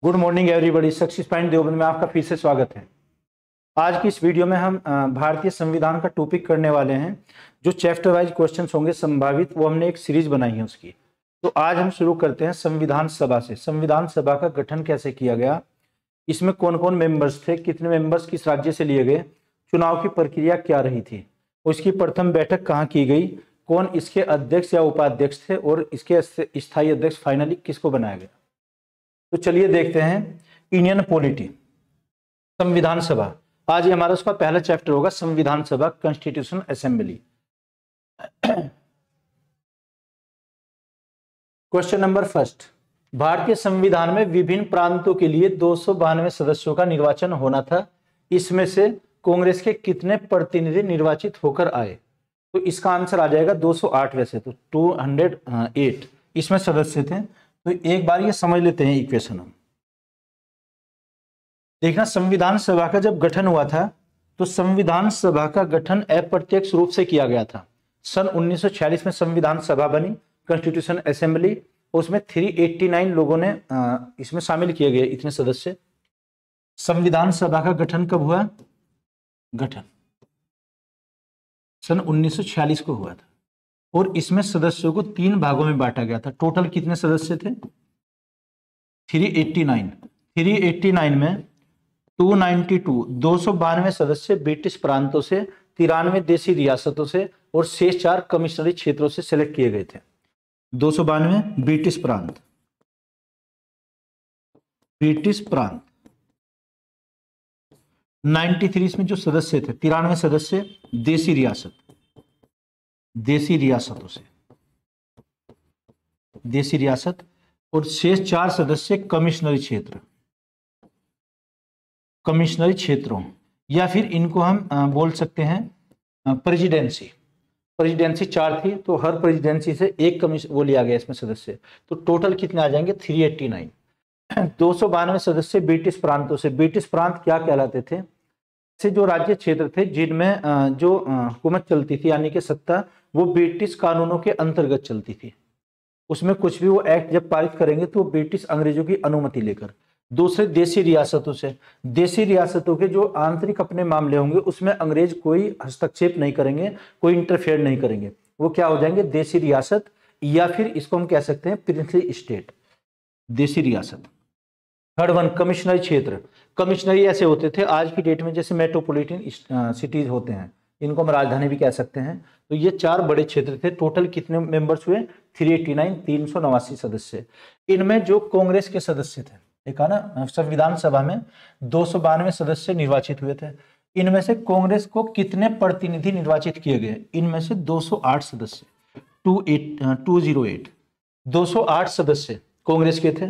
Good morning everybody. Success point Deoband में आपका फिर से स्वागत है। आज की इस वीडियो में हम भारतीय संविधान का टॉपिक करने वाले हैं। जो चैप्टर वाइज क्वेश्चंस होंगे संभावित, वो हमने एक सीरीज बनाई है उसकी। तो आज हम शुरू करते हैं संविधान सभा से। संविधान सभा का गठन कैसे किया गया, इसमें कौन कौन मेंबर्स थे, कितने मेंबर्स किस राज्य से लिए गए, चुनाव की प्रक्रिया क्या रही थी, उसकी प्रथम बैठक कहाँ की गई, कौन इसके अध्यक्ष या उपाध्यक्ष थे और इसके स्थायी अध्यक्ष फाइनली किसको बनाया गया। तो चलिए देखते हैं इंडियन पॉलिटी, संविधान सभा। आज हमारा उसका पहला चैप्टर होगा संविधान सभा, constitution assembly. Question number first, भारतीय संविधान में विभिन्न प्रांतों के लिए 292 सदस्यों का निर्वाचन होना था। इसमें से कांग्रेस के कितने प्रतिनिधि निर्वाचित होकर आए? तो इसका आंसर आ जाएगा 208। वैसे तो 208 इसमें सदस्य थे। तो एक बार ये समझ लेते हैं इक्वेशन हम। देखना, संविधान सभा का जब गठन हुआ था तो संविधान सभा का गठन अप्रत्यक्ष रूप से किया गया था। सन 1946 में संविधान सभा बनी, कॉन्स्टिट्यूशन असेंबली। उसमें 389 लोगों ने इसमें शामिल किए गए, इतने सदस्य। संविधान सभा का गठन कब हुआ? गठन सन 1946 को हुआ था और इसमें सदस्यों को 3 भागों में बांटा गया था। टोटल कितने सदस्य थे? 389। 389 में 292 सदस्य ब्रिटिश प्रांतों से, 93 देशी रियासतों से और शेष 4 कमिश्नरी क्षेत्रों से सिलेक्ट किए गए थे। 292 ब्रिटिश प्रांत, 93 इसमें जो सदस्य थे, 93 सदस्य देशी रियासत और शेष 4 सदस्य कमिश्नरी क्षेत्रों, या फिर इनको हम बोल सकते हैं प्रेसिडेंसी 4 थी। तो हर प्रेसिडेंसी से एक वो लिया गया इसमें सदस्य। तो टोटल कितने आ जाएंगे? 389। 292 सदस्य ब्रिटिश प्रांतों से। ब्रिटिश प्रांत क्या कहलाते थे? से जो राज्य क्षेत्र थे जिनमें जो हुकूमत चलती थी, यानी कि सत्ता, वो ब्रिटिश कानूनों के अंतर्गत चलती थी। उसमें कुछ भी वो एक्ट जब पारित करेंगे तो ब्रिटिश अंग्रेजों की अनुमति लेकर। दूसरे देशी रियासतों से। देशी रियासतों के जो आंतरिक अपने मामले होंगे उसमें अंग्रेज कोई हस्तक्षेप नहीं करेंगे, कोई इंटरफेयर नहीं करेंगे। वो क्या हो जाएंगे? देशी रियासत, या फिर इसको हम कह सकते हैं प्रिंसली स्टेट, देशी रियासत। थर्ड वन, कमिश्नरी क्षेत्र। कमिश्नरी ऐसे होते थे आज की डेट में जैसे मेट्रोपॉलिटन सिटीज होते हैं, इनको हम राजधानी भी कह सकते हैं। तो ये 4 बड़े क्षेत्र थे। टोटल कितने मेंबर्स हुए? 389, 389 सदस्य। इनमें जो कांग्रेस के सदस्य थे, देखा ना, संविधान सभा में 292 सदस्य निर्वाचित हुए थे। इनमें से कांग्रेस को कितने प्रतिनिधि निर्वाचित किए गए? इनमें से 208 सदस्य, 208 सदस्य कांग्रेस के थे।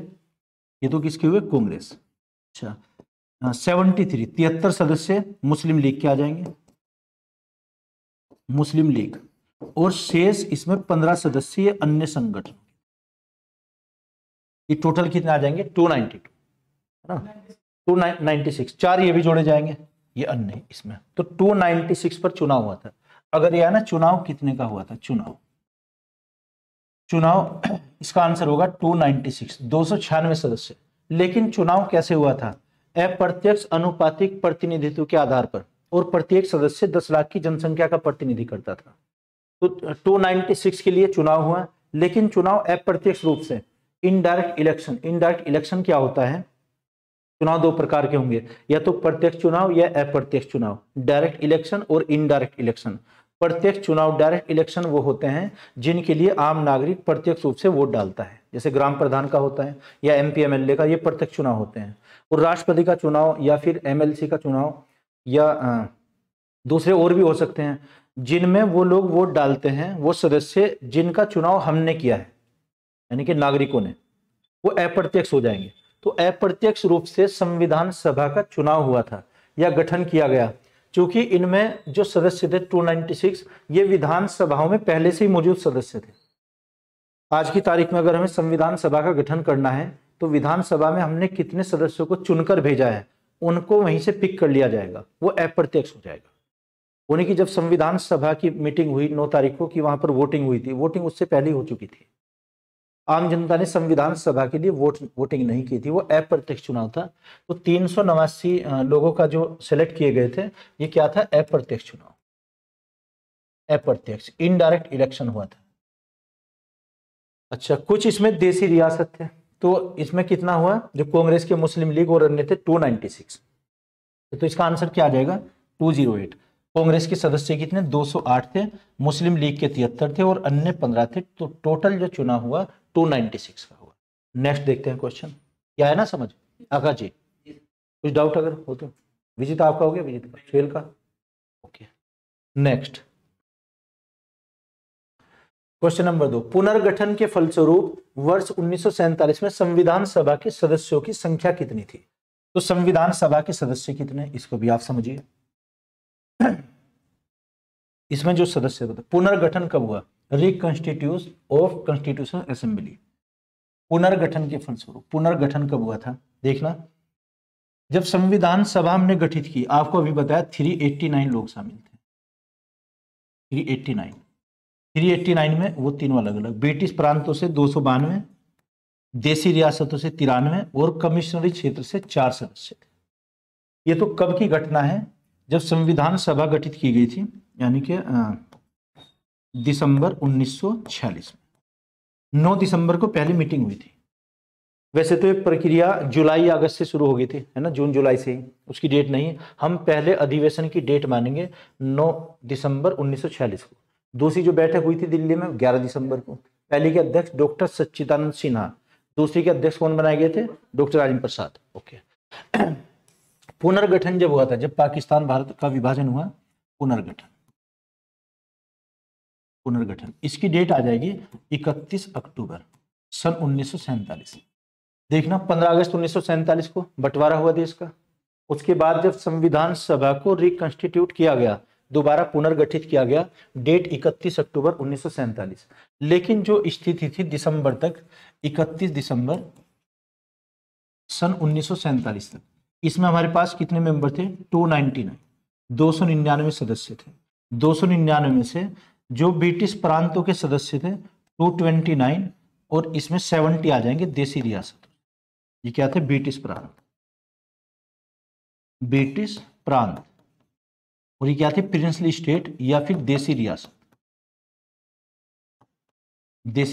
ये तो किसके हुए? कांग्रेस। अच्छा, 73 सदस्य मुस्लिम लीग के आ जाएंगे, मुस्लिम लीग। और शेष इसमें 15 सदस्य अन्य संगठन। ये टोटल कितने आ जाएंगे? 292, है ना? 296। 4 ये भी जोड़े जाएंगे, ये अन्य इसमें। तो 296 पर चुनाव हुआ था। अगर यह ना, चुनाव कितने का हुआ था? चुनाव इसका आंसर होगा 296, 296 सदस्य। लेकिन चुनाव कैसे हुआ था? अप्रत्यक्ष अनुपातिक प्रतिनिधित्व के आधार पर, और प्रत्येक सदस्य 10 लाख की जनसंख्या का प्रतिनिधि करता था। तो 296 के लिए चुनाव हुआ, लेकिन चुनाव अप्रत्यक्ष रूप से। इनडायरेक्ट इलेक्शन क्या होता है? चुनाव 2 प्रकार के होंगे, या तो प्रत्यक्ष चुनाव या अप्रत्यक्ष चुनाव। डायरेक्ट इलेक्शन और इनडायरेक्ट इलेक्शन। प्रत्यक्ष चुनाव, डायरेक्ट इलेक्शन, वो होते हैं जिनके लिए आम नागरिक प्रत्यक्ष रूप से वोट डालता है, जैसे ग्राम प्रधान का होता है या MP MLA का, ये प्रत्यक्ष चुनाव होते हैं। और राष्ट्रपति का चुनाव या फिर MLC का चुनाव या दूसरे और भी हो सकते हैं, जिनमें वो लोग वोट डालते हैं, वो सदस्य जिनका चुनाव हमने किया है, यानी कि नागरिकों ने, वो अप्रत्यक्ष हो जाएंगे। तो अप्रत्यक्ष रूप से संविधान सभा का चुनाव हुआ था या गठन किया गया। क्योंकि इनमें जो सदस्य थे 296, ये विधानसभाओं में पहले से ही मौजूद सदस्य थे। आज की तारीख में अगर हमें संविधान सभा का गठन करना है तो विधानसभा में हमने कितने सदस्यों को चुनकर भेजा है, उनको वहीं से पिक कर लिया जाएगा, वो अप्रत्यक्ष हो जाएगा। उन्हीं की जब संविधान सभा की मीटिंग हुई 9 तारीख को, कि वहां पर वोटिंग हुई थी, वोटिंग उससे पहले हो चुकी थी। आम जनता ने संविधान सभा के लिए वोटिंग नहीं की थी, वो अप्रत्यक्ष चुनाव था। तो 389 लोगों का जो सिलेक्ट किए गए थे, ये क्या था? अप्रत्यक्ष चुनाव, अप्रत्यक्ष इनडायरेक्ट इलेक्शन हुआ था। अच्छा, कुछ इसमें देसी रियासत थे, तो इसमें कितना हुआ? जो कांग्रेस के, मुस्लिम लीग और अन्य थे 296, तो इसका आंसर क्या आ जाएगा? 208। कांग्रेस के सदस्य कितने? 208 थे, मुस्लिम लीग के 73 थे और अन्य 15 थे, तो टोटल जो चुनाव हुआ 296 का हुआ। नेक्स्ट देखते हैं क्वेश्चन, क्या है ना समझ? आकाश जी कुछ डाउट अगर हो तो? विजित आपका हो गया? विजित का, सुहेल का? ओके। नेक्स्ट क्वेश्चन नंबर 2, पुनर्गठन के फलस्वरूप वर्ष 1947 में संविधान सभा के सदस्यों की संख्या कितनी थी? तो संविधान सभा के सदस्य कितने, इसको भी आप समझिए। इसमें जो सदस्य थे, पुनर्गठन कब हुआ? रिकॉन्स्टिट्यूशन ऑफ कॉन्स्टिट्यूशनल असेंबली, पुनर्गठन के फलस्वरूप। पुनर्गठन कब हुआ था? देखना, जब संविधान सभा हमने गठित की, आपको अभी बताया 389 लोग शामिल थे, 389 में वो तीनों अलग अलग, ब्रिटिश प्रांतों से 292, देसी रियासतों से 93 और कमिश्नरी क्षेत्र से 4 सदस्य थे। ये तो कब की घटना है? जब संविधान सभा गठित की गई थी, यानी कि दिसंबर 1946 में, 9 दिसंबर को पहली मीटिंग हुई थी। वैसे तो ये प्रक्रिया जुलाई अगस्त से शुरू हो गई थी, है ना, जून जुलाई से ही, उसकी डेट नहीं है। हम पहले अधिवेशन की डेट मानेंगे 9 दिसंबर 1946 को। दूसरी जो बैठक हुई थी दिल्ली में 11 दिसंबर को। पहले के अध्यक्ष डॉक्टर सच्चिदानंद सिन्हा, दूसरी के अध्यक्ष कौन बनाए गए थे? डॉक्टर राजेंद्र प्रसाद। ओके। पुनर्गठन जब हुआ था, जब पाकिस्तान भारत का विभाजन हुआ, पुनर्गठन इसकी डेट आ जाएगी 31 अक्टूबर सन 1947। देखना, 15 अगस्त 1947 को बंटवारा हुआ देश का। उसके बाद जब संविधान सभा को रिकॉन्स्टिट्यूट किया गया, दोबारा पुनर्गठित किया गया, डेट 31 अक्टूबर 1947। लेकिन जो स्थिति थी दिसंबर तक, 31 दिसंबर सन 1947 तक, इसमें हमारे पास कितने मेंबर थे? 299, 299 सदस्य थे। 299 में से जो ब्रिटिश प्रांतों के सदस्य थे 229, और इसमें 70 आ जाएंगे देसी रियासत। ये क्या थे? ब्रिटिश प्रांत, और ये क्या थे? प्रिंसली स्टेट या फिर देसी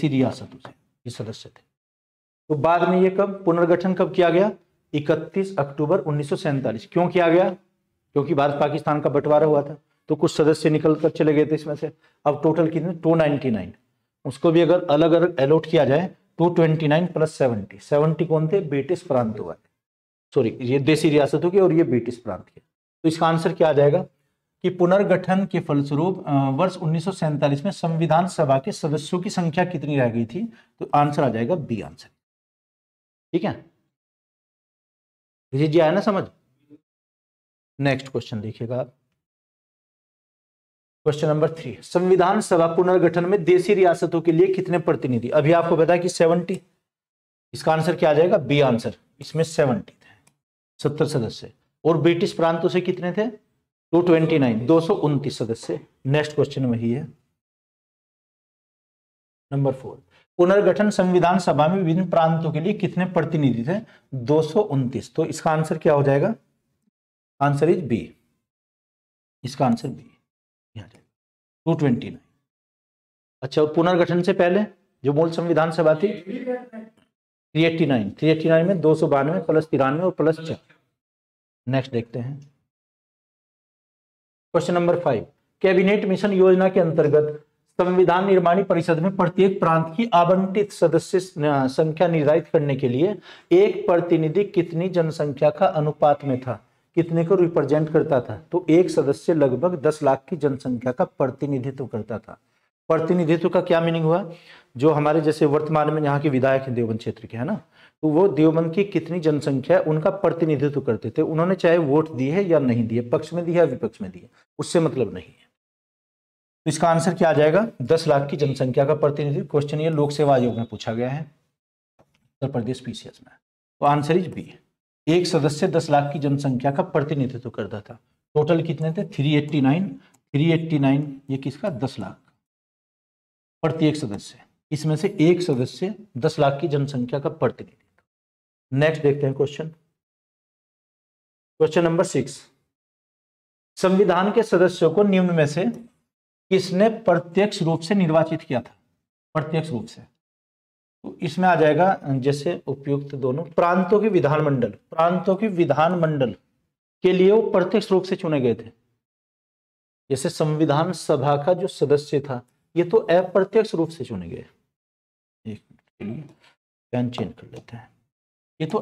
रियासतों से ये सदस्य थे। तो बाद में ये कब पुनर्गठन कब किया गया? 31 अक्टूबर 1947। क्यों किया गया? क्योंकि भारत पाकिस्तान का बंटवारा हुआ था, तो कुछ सदस्य निकल कर चले गए थे इसमें से। अब टोटल कितने? 299। उसको भी अगर अलग अलग अलॉट किया जाए, 229 प्लस 70 कौन थे? ब्रिटिश प्रांतों वाले, सॉरी, ये देसी रियासतों के और ये ब्रिटिश प्रांत के। तो इसका आंसर क्या आ जाएगा कि पुनर्गठन के फलस्वरूप वर्ष 1947 में संविधान सभा के सदस्यों की संख्या कितनी रह गई थी? तो आंसर आ जाएगा बी आंसर। ठीक है जी, आया ना समझ? नेक्स्ट क्वेश्चन देखिएगा आप, क्वेश्चन नंबर 3, संविधान सभा पुनर्गठन में देसी रियासतों के लिए कितने प्रतिनिधि? अभी आपको बताया कि 70, इसका आंसर क्या आ जाएगा? B answer. इसमें 70 थे, 70 सदस्य, और ब्रिटिश प्रांतों से कितने थे? 229, 229 सदस्य। नेक्स्ट क्वेश्चन वही है, नंबर 4, पुनर्गठन संविधान सभा में विभिन्न प्रांतों के लिए कितने प्रतिनिधि थे? 229। तो इसका आंसर क्या हो जाएगा? Answer is B. इसका आंसर बी, 229। अच्छा, पुनर्गठन से पहले जो मूल संविधान सभा थी 389 में 292 प्लस 93 और प्लस 4। नेक्स्ट देखते हैं क्वेश्चन नंबर 5, कैबिनेट मिशन योजना के अंतर्गत संविधान निर्माणी परिषद में प्रत्येक प्रांत की आवंटित सदस्य संख्या निर्धारित करने के लिए एक प्रतिनिधि कितनी जनसंख्या का अनुपात में था? कितने को रिप्रेजेंट करता था? तो एक सदस्य लगभग 10 लाख की जनसंख्या का प्रतिनिधित्व करता था। प्रतिनिधित्व का क्या मीनिंग हुआ? जो हमारे जैसे वर्तमान में यहाँ के विधायक हैं देवबंद क्षेत्र के, है ना, तो वो देवबंद की कितनी जनसंख्या है उनका प्रतिनिधित्व करते थे। उन्होंने चाहे वोट दिए है या नहीं दिए, पक्ष में दिए या विपक्ष में दिए, उससे मतलब नहीं है। तो इसका आंसर क्या आ जाएगा? 10 लाख की जनसंख्या का प्रतिनिधित्व। क्वेश्चन ये लोक सेवा आयोग में पूछा गया है, उत्तर प्रदेश पीसीएस में। तो आंसर इज बी। एक सदस्य 10 लाख की जनसंख्या का प्रतिनिधित्व करता था। टोटल कितने थे? 389 ये किसका? 10 लाख प्रत्येक सदस्य। इसमें से एक सदस्य 10 लाख की जनसंख्या का प्रतिनिधित्व। नेक्स्ट देखते हैं क्वेश्चन नंबर 6। संविधान के सदस्यों को निम्न में से किसने प्रत्यक्ष रूप से निर्वाचित किया था? प्रत्यक्ष रूप से, तो इसमें आ जाएगा जैसे उपयुक्त दोनों प्रांतों के विधानमंडल के लिए वो प्रत्यक्ष रूप से चुने गए थे। जैसे संविधान सभा का जो सदस्य था ये तो अप्रत्यक्ष रूप से चुने गए। एक मिनट के लिए पेन चेंज कर लेते हैं। ये तो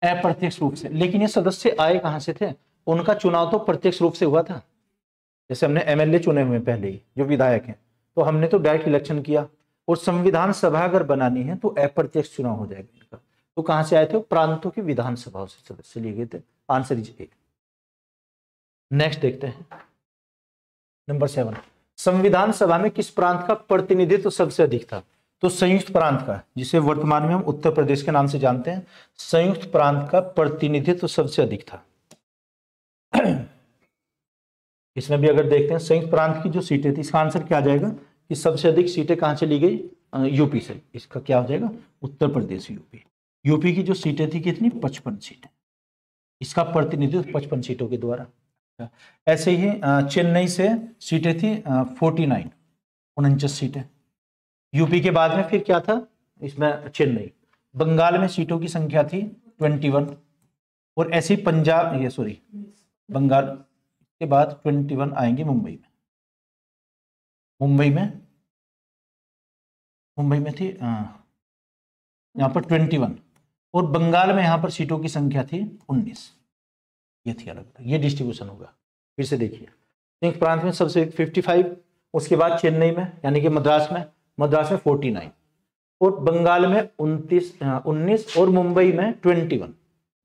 अप्रत्यक्ष रूप से, लेकिन ये सदस्य आए कहां से थे? उनका चुनाव तो प्रत्यक्ष रूप से हुआ था। जैसे हमने एमएलए चुने हुए पहले ही जो विधायक हैं, तो हमने तो डायरेक्ट इलेक्शन किया। और संविधान सभा अगर बनानी है तो अप्रत्यक्ष चुनाव हो जाएगा इनका। तो कहां से आए थे? प्रांतों की विधानसभाओं से सदस्य लिए गए थे। Answer is a. नेक्स्ट देखते हैं नंबर 7। संविधान सभा में किस प्रांत का प्रतिनिधित्व सबसे अधिक था? तो संयुक्त प्रांत का, जिसे वर्तमान में हम उत्तर प्रदेश के नाम से जानते हैं, संयुक्त प्रांत का प्रतिनिधित्व सबसे अधिक था। इसमें भी अगर देखते हैं संयुक्त प्रांत की जो सीटें थी, इसका आंसर क्या आ जाएगा कि सबसे अधिक सीटें कहां से ली गई? यूपी से। इसका क्या हो जाएगा? उत्तर प्रदेश, यूपी की जो सीटें थी कितनी? 55 सीटें। इसका प्रतिनिधित्व 55 सीटों के द्वारा। ऐसे ही चेन्नई से सीटें थी 49, 49 सीटें। यूपी के बाद में फिर क्या था? इसमें चेन्नई। बंगाल में सीटों की संख्या थी 21, और ऐसे ही बंगाल के बाद 21 आएंगे मुंबई में। मुंबई में थी यहाँ पर 21, और बंगाल में यहाँ पर सीटों की संख्या थी 19। ये थी अलग, ये डिस्ट्रीब्यूशन होगा। फिर से देखिए, संयुक्त प्रांत में सबसे 55, उसके बाद चेन्नई में यानी कि मद्रास में 49, और बंगाल में 19, और मुंबई में 21।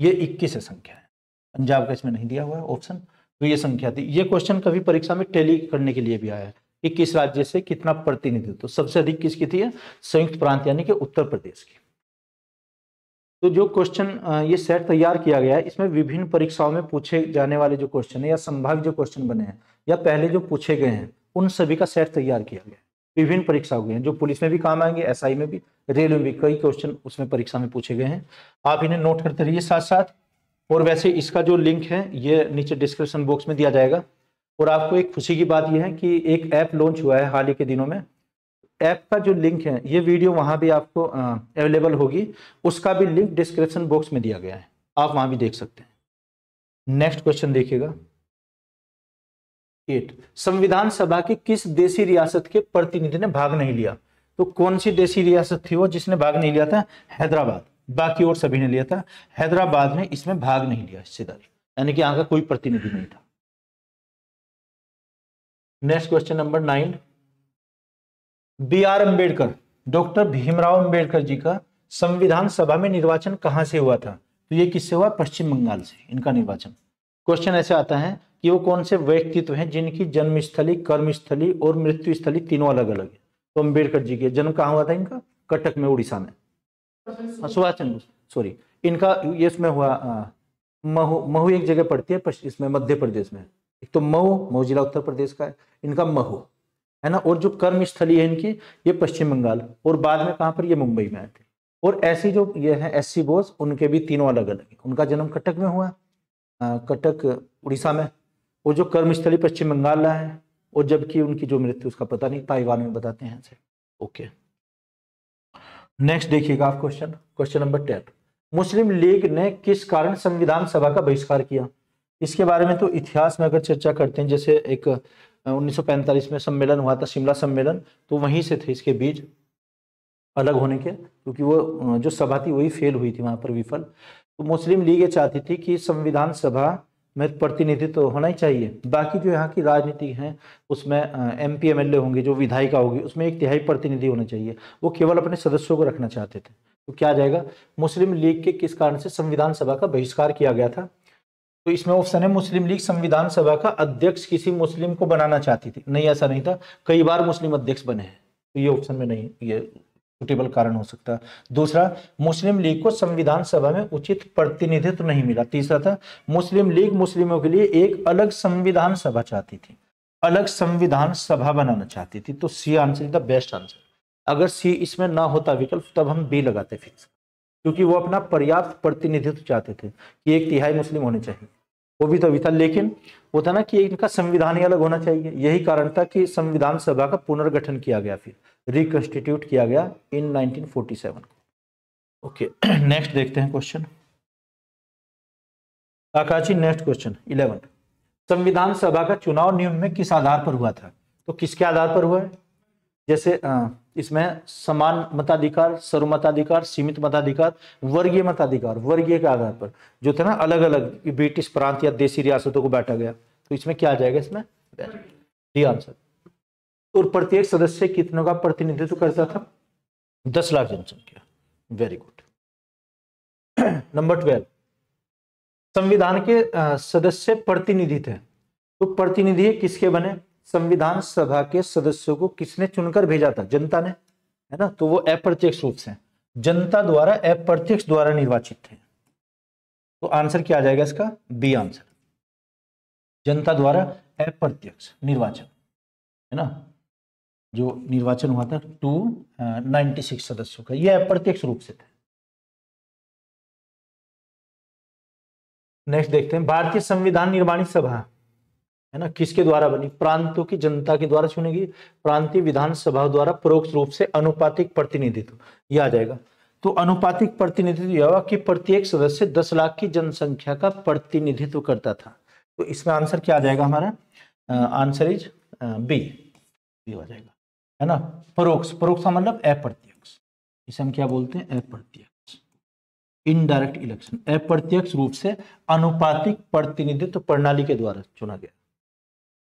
ये 21 संख्या है। पंजाब का इसमें नहीं दिया हुआ है ऑप्शन, तो ये संख्या थी। ये क्वेश्चन कभी परीक्षा में टैली करने के लिए भी आया है कि किस राज्य से कितना प्रतिनिधित्व। तो सबसे अधिक किसकी थी? संयुक्त प्रांत यानी कि उत्तर प्रदेश की। तो जो क्वेश्चन ये सेट तैयार किया गया है, इसमें विभिन्न परीक्षाओं में पूछे जाने वाले जो क्वेश्चन है या संभावित जो क्वेश्चन बने हैं या पहले जो पूछे गए हैं, उन सभी का सेट तैयार किया गया है। विभिन्न परीक्षाओं के हैं, जो पुलिस में भी काम आएंगे, एसआई में भी, रेलवे में भी कई क्वेश्चन उसमें परीक्षा में पूछे गए हैं। आप इन्हें नोट करते रहिए साथ साथ। और वैसे इसका जो लिंक है ये नीचे डिस्क्रिप्शन बॉक्स में दिया जाएगा। और आपको एक खुशी की बात यह है कि एक ऐप लॉन्च हुआ है हाल ही के दिनों में। ऐप का जो लिंक है, ये वीडियो वहां भी आपको अवेलेबल होगी, उसका भी लिंक डिस्क्रिप्शन बॉक्स में दिया गया है, आप वहां भी देख सकते हैं। नेक्स्ट क्वेश्चन देखिएगा 8। संविधान सभा की किस देशी रियासत के प्रतिनिधि ने भाग नहीं लिया? तो कौन सी देशी रियासत थी वो जिसने भाग नहीं लिया था? हैदराबाद। बाकी और सभी ने लिया था, हैदराबाद ने इसमें भाग नहीं लिया, हिस्सेदारी, यानी कि यहाँ का कोई प्रतिनिधि नहीं था। Next question number 9। B R. Ambedkar, doctor Bhimrao Ambedkar ji का संविधान सभा में निर्वाचन कहां से हुआ था? तो ये किससे हुआ? पश्चिम बंगाल से इनका निर्वाचन। क्वेश्चन ऐसे आता है कि वो कौन से व्यक्तित्व हैं जिनकी जन्मस्थली, कर्मस्थली और मृत्यु स्थली तीनों अलग अलग है? तो अम्बेडकर जी के जन्म कहाँ हुआ था इनका? कटक में, उड़ीसा में। सुभाष चंद्र, सॉरी, इनका ये इसमें हुआ महू एक जगह पड़ती है इसमें मध्य प्रदेश में। एक तो महू जिला उत्तर प्रदेश का है, इनका महू है ना। और जो कर्म स्थली है इनकी ये पश्चिम बंगाल, और बाद में कहां पर? ये मुंबई में आए थे। और ऐसी जो ये है एससी बोस, उनके भी तीनों अलग अलग है। उनका जन्म कटक में हुआ, कटक उड़ीसा में, और जो कर्मस्थली पश्चिम बंगाल रहा है, और जबकि उनकी जो मृत्यु उसका पता नहीं, ताइवान में बताते हैं ऐसे। ओके, नेक्स्ट देखिएगा आप क्वेश्चन नंबर 10। मुस्लिम लीग ने किस कारण संविधान सभा का बहिष्कार किया? इसके बारे में तो इतिहास में अगर चर्चा करते हैं, जैसे एक 1945 में सम्मेलन हुआ था, शिमला सम्मेलन, तो वहीं से थे इसके बीज अलग होने के, क्योंकि वो जो सभा थी वही फेल हुई थी, वहां पर विफल। तो मुस्लिम लीग ये चाहती थी कि संविधान सभा में प्रतिनिधित्व तो होना ही चाहिए, बाकी जो यहाँ की राजनीति है उसमें एमपी एमएलए होंगे, जो विधायिका होगी, उसमें 1/3 प्रतिनिधि होना चाहिए। वो केवल अपने सदस्यों को रखना चाहते थे। तो क्या आ जाएगा? मुस्लिम लीग के किस कारण से संविधान सभा का बहिष्कार किया गया था? तो इसमें ऑप्शन है मुस्लिम लीग संविधान सभा का अध्यक्ष किसी मुस्लिम को बनाना चाहती थी। नहीं, ऐसा नहीं था, कई बार मुस्लिम अध्यक्ष बने हैं, तो ये ऑप्शन में नहीं, ये सुटेबल कारण हो सकता है। दूसरा, मुस्लिम लीग को संविधान सभा में उचित प्रतिनिधित्व नहीं मिला। तीसरा था मुस्लिम लीग मुस्लिमों के लिए एक अलग संविधान सभा चाहती थी। अलग संविधान सभा बनाना चाहती थी, तो C answer is the best answer. अगर सी इसमें ना होता विकल्प तब हम बी लगाते फिक्स, क्योंकि वो अपना पर्याप्त प्रतिनिधित्व चाहते थे कि 1/3 मुस्लिम होने चाहिए, वो भी तो अभी था। लेकिन वो था ना कि इनका संविधान ही अलग होना चाहिए, यही कारण था कि संविधान सभा का पुनर्गठन किया गया, फिर रिकंस्टिट्यूट किया गया इन 1947 को। ओके, नेक्स्ट देखते हैं क्वेश्चन। आकाशी, नेक्स्ट क्वेश्चन 11। संविधान सभा का चुनाव नियम में किस आधार पर हुआ था? तो किसके आधार पर हुआ है? जैसे इसमें समान मताधिकार, सर्वमताधिकार, सीमित मताधिकार, वर्गीय मताधिकार, वर्गीय के आधार पर जो था ना, अलग अलग ब्रिटिश प्रांत या देशी रियासतों को बांटा गया। तो इसमें क्या आ जाएगा? इसमें डी आंसर। और प्रत्येक सदस्य कितनों का प्रतिनिधित्व करता था? 10 लाख जनसंख्या। Very good. नंबर 12, संविधान के सदस्य प्रतिनिधि थे, तो प्रतिनिधि किसके बने? संविधान सभा के सदस्यों को किसने चुनकर भेजा था? जनता ने, है ना। तो वो अप्रत्यक्ष रूप से जनता द्वारा, अप्रत्यक्ष द्वारा निर्वाचित थे। तो आंसर क्या आ जाएगा इसका? बी आंसर, जनता द्वारा अप्रत्यक्ष निर्वाचन, है ना। जो निर्वाचन हुआ था 296 सदस्यों का, यह अप्रत्यक्ष रूप से थे। नेक्स्ट देखते हैं, भारतीय संविधान निर्माणी सभा, है ना, किसके द्वारा बनी? प्रांतों की जनता के द्वारा चुनेगी, प्रांतीय विधानसभा द्वारा परोक्ष रूप से अनुपातिक प्रतिनिधित्व, यह आ जाएगा। तो अनुपातिक प्रतिनिधित्व यह हुआ कि प्रत्येक सदस्य 10 लाख की जनसंख्या का प्रतिनिधित्व करता था। तो इसमें आंसर क्या आ जाएगा हमारा? आंसर इज बी हो जाएगा, है ना। परोक्ष, परोक्ष का मतलब अप्रत्यक्ष, इसे हम क्या बोलते हैं? अप्रत्यक्ष, इनडायरेक्ट इलेक्शन, अप्रत्यक्ष रूप से अनुपातिक प्रतिनिधित्व प्रणाली के द्वारा चुना गया।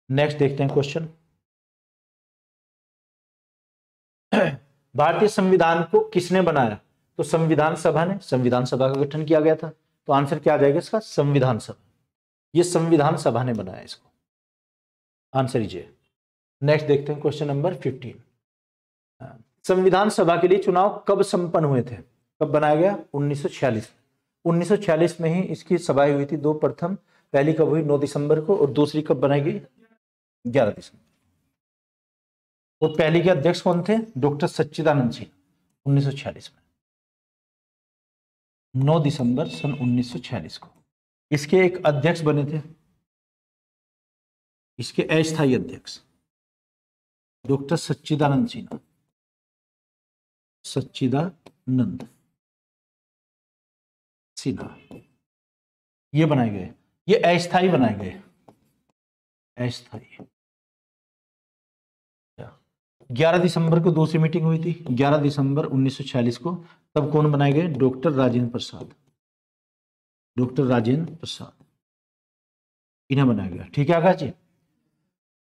नेक्स्ट देखते हैं क्वेश्चन। भारतीय संविधान को किसने बनाया? तो संविधान सभा ने, संविधान सभा का गठन किया गया था। तो आंसर क्या आ जाएगा इसका? संविधान सभा, ये संविधान सभा ने बनाया इसको, आंसर इज ए। नेक्स्ट देखते हैं क्वेश्चन नंबर 15। संविधान सभा के लिए चुनाव कब संपन्न हुए थे? कब बनाया गया? 1946। 1946 में ही इसकी सभाएं हुई थी दो। प्रथम, पहली कब हुई? 9 दिसंबर को, और दूसरी कब बनाई गई? 11 दिसंबर। और पहली के अध्यक्ष कौन थे? डॉक्टर सच्चिदानंद सिन्हा, 1946 में, 9 दिसंबर सन 1946 को। इसके एक अध्यक्ष बने थे, इसके अस्थायी अध्यक्ष डॉक्टर सच्चिदानंद सिन्हा, सच्चिदानंद सिन्हा, ये बनाए गए, ये अस्थायी बनाए गए, अस्थायी। 11 दिसंबर को दूसरी मीटिंग हुई थी, 11 दिसंबर 1946 को। तब कौन बनाए गए? डॉक्टर राजेंद्र प्रसाद, डॉक्टर राजेंद्र प्रसाद, इन्हें बनाया गया। ठीक है आकाश जी।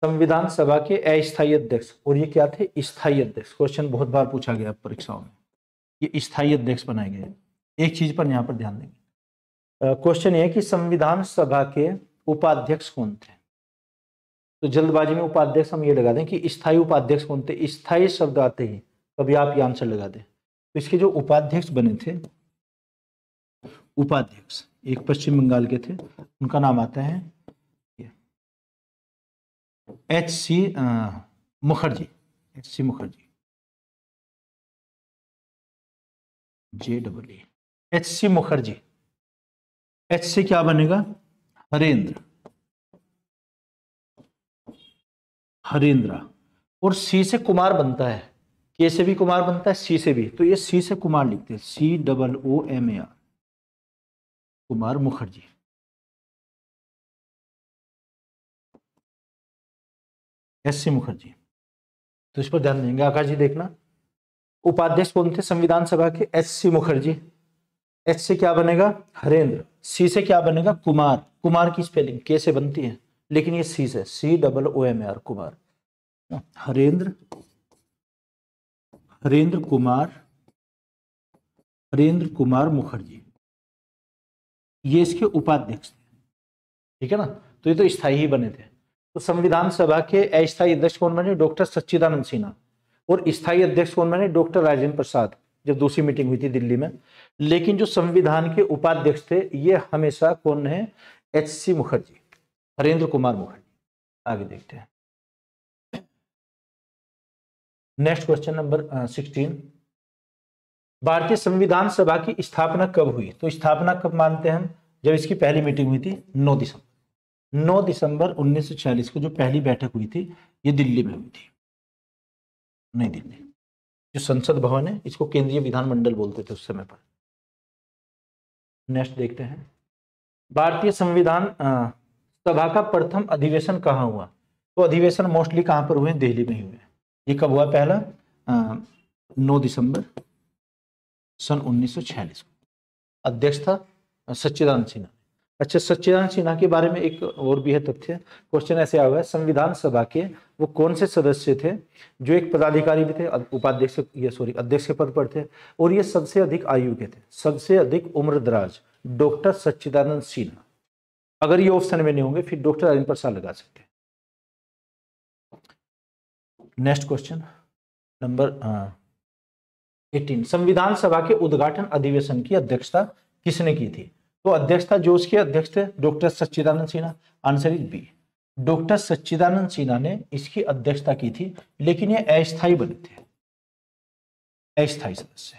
संविधान सभा के अस्थायी अध्यक्ष, और ये क्या थे? स्थायी अध्यक्ष। क्वेश्चन बहुत बार पूछा गया परीक्षाओं में, ये स्थायी अध्यक्ष बनाए गए। एक चीज पर यहां पर ध्यान देंगे, क्वेश्चन ये है कि संविधान सभा के उपाध्यक्ष कौन थे? तो जल्दबाजी में उपाध्यक्ष हम ये लगा दें कि स्थायी उपाध्यक्ष कौन थे? स्थायी शब्द आते ही कभी आप ये आंसर लगा दें। तो इसके जो उपाध्यक्ष बने थे, उपाध्यक्ष एक पश्चिम बंगाल के थे, उनका नाम आता है H.C. Mukherjee, H.C. Mukherjee, JEE, H.C. Mukherjee. H से क्या बनेगा? हरेंद्र, हरेंद्रा। और सी से कुमार बनता है, के से भी कुमार बनता है, सी से भी, तो ये सी से कुमार लिखते हैं, COOMAR, कुमार मुखर्जी। S.C. मुखर्जी, तो इस पर ध्यान देंगे आकाश जी। देखना, उपाध्यक्ष कौन थे संविधान सभा के? H.C. मुखर्जी। H से क्या बनेगा? हरेंद्र। सी से क्या बनेगा? कुमार। कुमार की स्पेलिंग के से बनती है, लेकिन ये सी से, COOMAR, कुमार। हरेंद्र, हरेंद्र कुमार, हरेंद्र कुमार मुखर्जी, ये इसके उपाध्यक्ष थे। ठीक है ना। तो ये तो स्थायी ही बने थे। तो संविधान सभा के अस्थायी अध्यक्ष कौन बने? डॉक्टर सच्चिदानंद सिन्हा। और स्थायी अध्यक्ष कौन बने? डॉक्टर राजेंद्र प्रसाद, जब दूसरी मीटिंग हुई थी दिल्ली में। लेकिन जो संविधान के उपाध्यक्ष थे ये हमेशा कौन है? H.C. मुखर्जी, हरेंद्र कुमार मुखर्जी। आगे देखते हैं। नेक्स्ट क्वेश्चन नंबर 16, भारतीय संविधान सभा की स्थापना कब हुई? तो स्थापना कब मानते हैं हम? जब इसकी पहली मीटिंग हुई थी 9 दिसंबर 1946 को जो पहली बैठक हुई थी ये दिल्ली में हुई थी, नई दिल्ली। जो संसद भवन है इसको केंद्रीय विधानमंडल बोलते थे उस समय पर। नेक्स्ट देखते हैं, भारतीय संविधान सभा का प्रथम अधिवेशन कहाँ हुआ? तो अधिवेशन मोस्टली कहाँ पर हुए? दिल्ली में ही हुए। ये कब हुआ? पहला 9 दिसंबर सन 1946 को। अध्यक्ष था सच्चिदानंद सिन्हा। अच्छा, सच्चिदानंद सिन्हा के बारे में एक और भी है तथ्य। क्वेश्चन ऐसे आया हुआ है, संविधान सभा के वो कौन से सदस्य थे जो एक पदाधिकारी भी थे, उपाध्यक्ष अध्यक्ष के पद पर थे, और ये सबसे अधिक आयु के थे, सबसे अधिक उम्र दराज, डॉक्टर सच्चिदानंद सिन्हा। अगर ये ऑप्शन में नहीं होंगे फिर डॉक्टर राजेंद्र प्रसाद लगा सकते हैं। नेक्स्ट क्वेश्चन नंबर 18, संविधान सभा के उद्घाटन अधिवेशन की अध्यक्षता किसने की थी? तो अध्यक्षता जो उसके अध्यक्ष थे doctor Sachchidanand Sinha. Answer is B, doctor Sachchidanand Sinha ने इसकी अध्यक्षता की थी, लेकिन ये अस्थायी बने थे, अस्थायी सदस्य।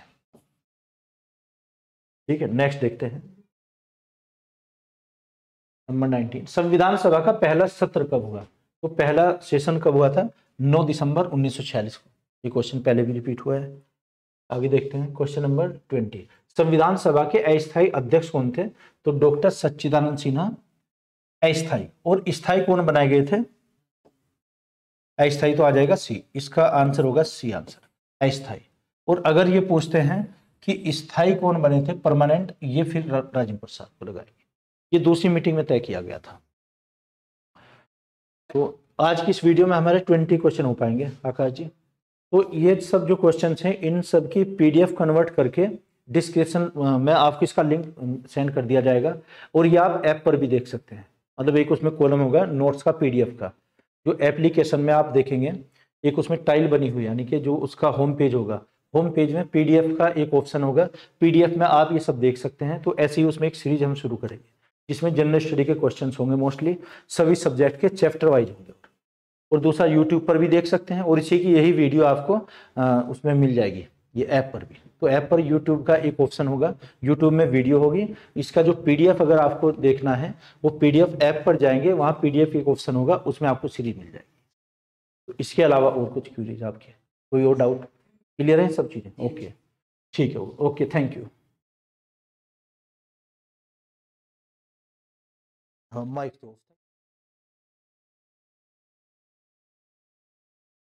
ठीक है, नेक्स्ट देखते हैं नंबर 19, संविधान सभा का पहला सत्र कब हुआ? तो पहला सेशन कब हुआ था? 9 दिसंबर 1946 को। ये क्वेश्चन पहले भी रिपीट हुआ है। आगे देखते हैं क्वेश्चन नंबर 20, संविधान सभा के अस्थायी अध्यक्ष कौन थे? तो डॉक्टर सच्चिदानंद सिन्हा अस्थायी। और स्थायी कौन बनाए गए थे? अस्थायी तो आ जाएगा सी, इसका आंसर होगा सी आंसर, अस्थायी। और अगर ये पूछते हैं कि स्थायी कौन बने थे, परमानेंट, ये फिर राजेंद्र प्रसाद को लगाएंगे। ये दूसरी मीटिंग में तय किया गया था। तो आज की इस वीडियो में हमारे 20 क्वेश्चन हो पाएंगे आकाश जी। तो ये सब जो क्वेश्चंस हैं इन सब की पीडीएफ कन्वर्ट करके डिस्क्रिप्शन में आपको इसका लिंक सेंड कर दिया जाएगा, और ये आप ऐप पर भी देख सकते हैं। मतलब एक उसमें कॉलम होगा नोट्स का, पीडीएफ का, जो एप्लीकेशन में आप देखेंगे एक उसमें टाइल बनी हुई, यानी कि जो उसका होम पेज होगा, होम पेज में पीडीएफ का एक ऑप्शन होगा, पीडीएफ में आप ये सब देख सकते हैं। तो ऐसे ही उसमें एक सीरीज हम शुरू करेंगे जिसमें जनरल स्टडी के क्वेश्चंस होंगे, मोस्टली सभी सब्जेक्ट के चैप्टर वाइज होंगे। और दूसरा यूट्यूब पर भी देख सकते हैं, और इसी की यही वीडियो आपको उसमें मिल जाएगी, ये ऐप पर भी। तो ऐप पर यूट्यूब का एक ऑप्शन होगा, यूट्यूब में वीडियो होगी, इसका जो पीडीएफ अगर आपको देखना है वो पीडीएफ ऐप पर जाएंगे, वहाँ पीडीएफ एक ऑप्शन होगा, उसमें आपको सीरीज मिल जाएगी। तो इसके अलावा और कुछ क्यूरीज आपके, कोई और डाउट? क्लियर है सब चीज़ें? ओके, ठीक है, ओके, थैंक यू। हाँ, माइक तो